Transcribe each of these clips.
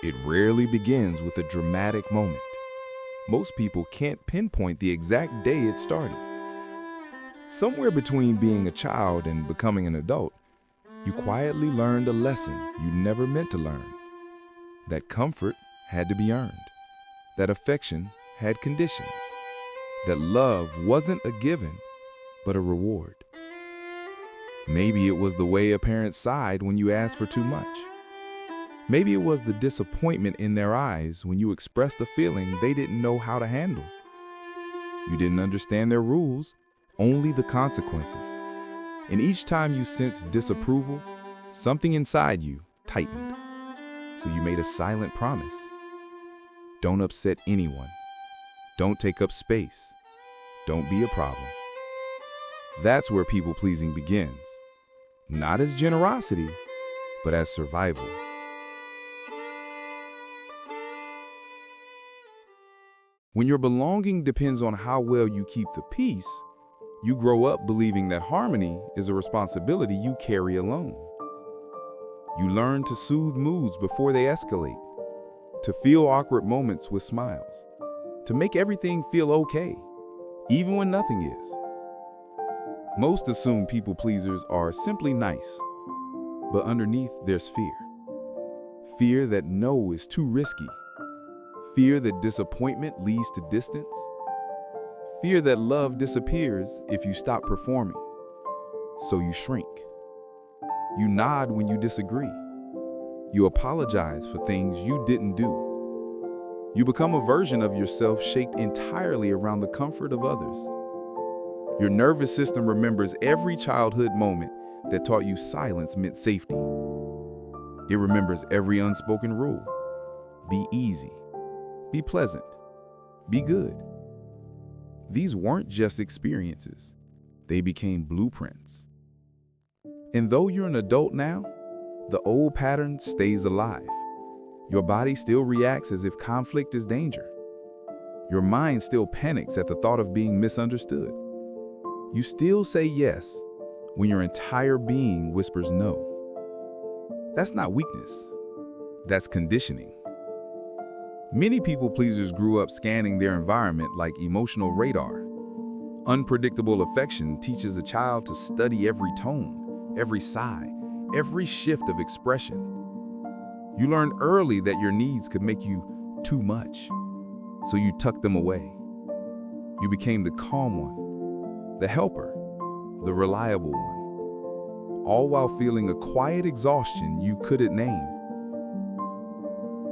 It rarely begins with a dramatic moment. Most people can't pinpoint the exact day it started. Somewhere between being a child and becoming an adult, you quietly learned a lesson you never meant to learn. That comfort had to be earned. That affection had conditions. That love wasn't a given, but a reward. Maybe it was the way a parent sighed when you asked for too much. Maybe it was the disappointment in their eyes when you expressed a feeling they didn't know how to handle. You didn't understand their rules, only the consequences. And each time you sensed disapproval, something inside you tightened. So you made a silent promise. Don't upset anyone. Don't take up space. Don't be a problem. That's where people-pleasing begins. Not as generosity, but as survival. When your belonging depends on how well you keep the peace, you grow up believing that harmony is a responsibility you carry alone. You learn to soothe moods before they escalate, to feel awkward moments with smiles, to make everything feel okay, even when nothing is. Most assume people pleasers are simply nice, but underneath there's fear. Fear that no is too risky. Fear that disappointment leads to distance. Fear that love disappears if you stop performing. So you shrink. You nod when you disagree. You apologize for things you didn't do. You become a version of yourself shaped entirely around the comfort of others. Your nervous system remembers every childhood moment that taught you silence meant safety. It remembers every unspoken rule. Be easy. Be pleasant. Be good. These weren't just experiences. They became blueprints. And though you're an adult now, the old pattern stays alive. Your body still reacts as if conflict is danger. Your mind still panics at the thought of being misunderstood. You still say yes when your entire being whispers no. That's not weakness. That's conditioning. Many people pleasers grew up scanning their environment like emotional radar. Unpredictable affection teaches a child to study every tone, every sigh, every shift of expression. You learned early that your needs could make you too much, so you tucked them away. You became the calm one, the helper, the reliable one, all while feeling a quiet exhaustion you couldn't name.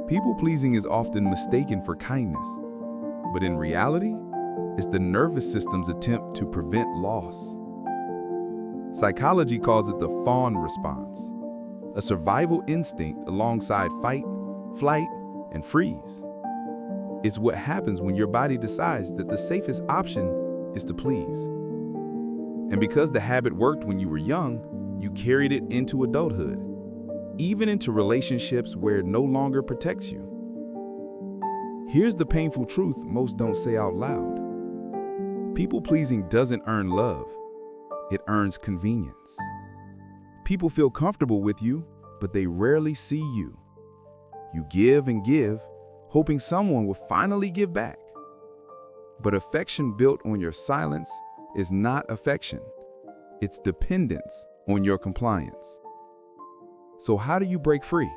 People-pleasing is often mistaken for kindness, but in reality, it's the nervous system's attempt to prevent loss. Psychology calls it the fawn response, a survival instinct alongside fight, flight, and freeze. It's what happens when your body decides that the safest option is to please. And because the habit worked when you were young, you carried it into adulthood, even into relationships where it no longer protects you. Here's the painful truth most don't say out loud. People-pleasing doesn't earn love, it earns convenience. People feel comfortable with you, but they rarely see you. You give and give, hoping someone will finally give back. But affection built on your silence is not affection. It's dependence on your compliance. So how do you break free?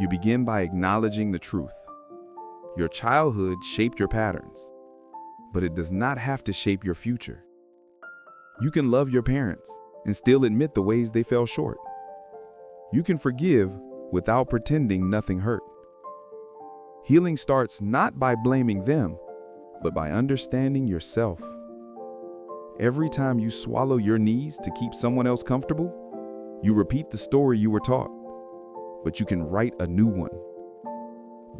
You begin by acknowledging the truth. Your childhood shaped your patterns, but it does not have to shape your future. You can love your parents and still admit the ways they fell short. You can forgive without pretending nothing hurt. Healing starts not by blaming them, but by understanding yourself. Every time you swallow your needs to keep someone else comfortable, you repeat the story you were taught, but you can write a new one.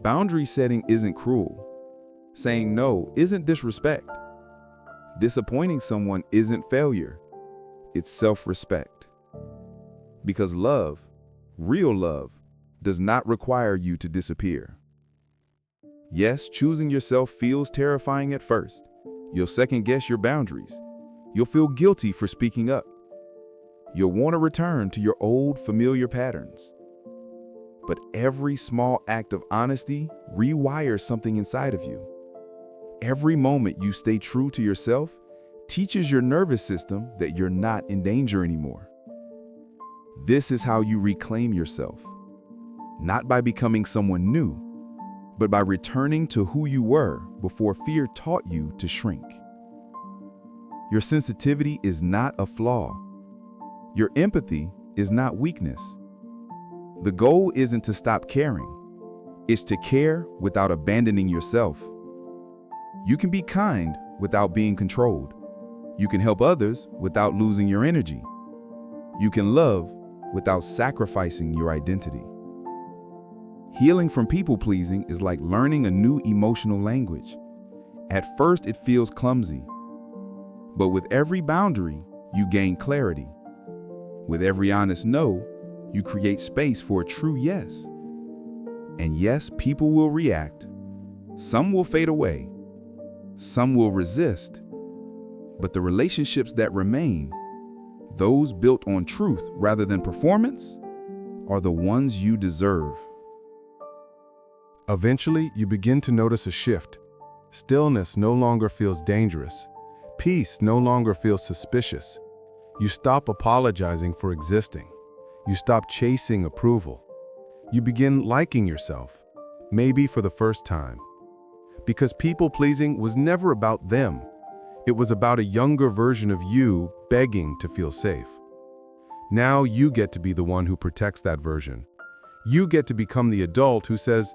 Boundary setting isn't cruel. Saying no isn't disrespect. Disappointing someone isn't failure. It's self-respect. Because love, real love, does not require you to disappear. Yes, choosing yourself feels terrifying at first. You'll second-guess your boundaries. You'll feel guilty for speaking up. You'll want to return to your old familiar patterns. but every small act of honesty rewires something inside of you. Every moment you stay true to yourself teaches your nervous system that you're not in danger anymore. This is how you reclaim yourself, not by becoming someone new, but by returning to who you were before fear taught you to shrink. Your sensitivity is not a flaw. Your empathy is not weakness. The goal isn't to stop caring. It's to care without abandoning yourself. You can be kind without being controlled. You can help others without losing your energy. You can love without sacrificing your identity. Healing from people-pleasing is like learning a new emotional language. At first, it feels clumsy, but with every boundary, you gain clarity. With every honest no, you create space for a true yes. And yes, people will react. Some will fade away. Some will resist. But the relationships that remain, those built on truth rather than performance, are the ones you deserve. Eventually, you begin to notice a shift. Stillness no longer feels dangerous. Peace no longer feels suspicious. You stop apologizing for existing. You stop chasing approval. You begin liking yourself, maybe for the first time. Because people-pleasing was never about them. It was about a younger version of you begging to feel safe. Now you get to be the one who protects that version. You get to become the adult who says,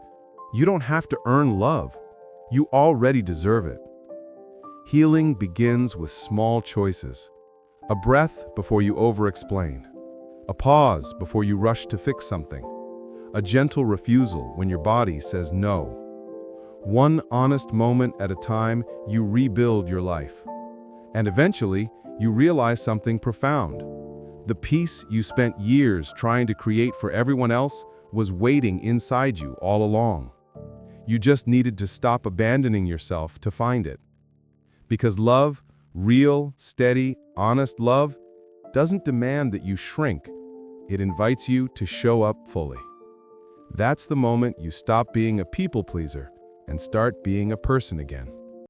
you don't have to earn love. You already deserve it. Healing begins with small choices. A breath before you over-explain. A pause before you rush to fix something. A gentle refusal when your body says no. One honest moment at a time, you rebuild your life. And eventually, you realize something profound. The peace you spent years trying to create for everyone else was waiting inside you all along. You just needed to stop abandoning yourself to find it. Because love, real, steady, honest love, doesn't demand that you shrink. It invites you to show up fully. That's the moment you stop being a people pleaser and start being a person again.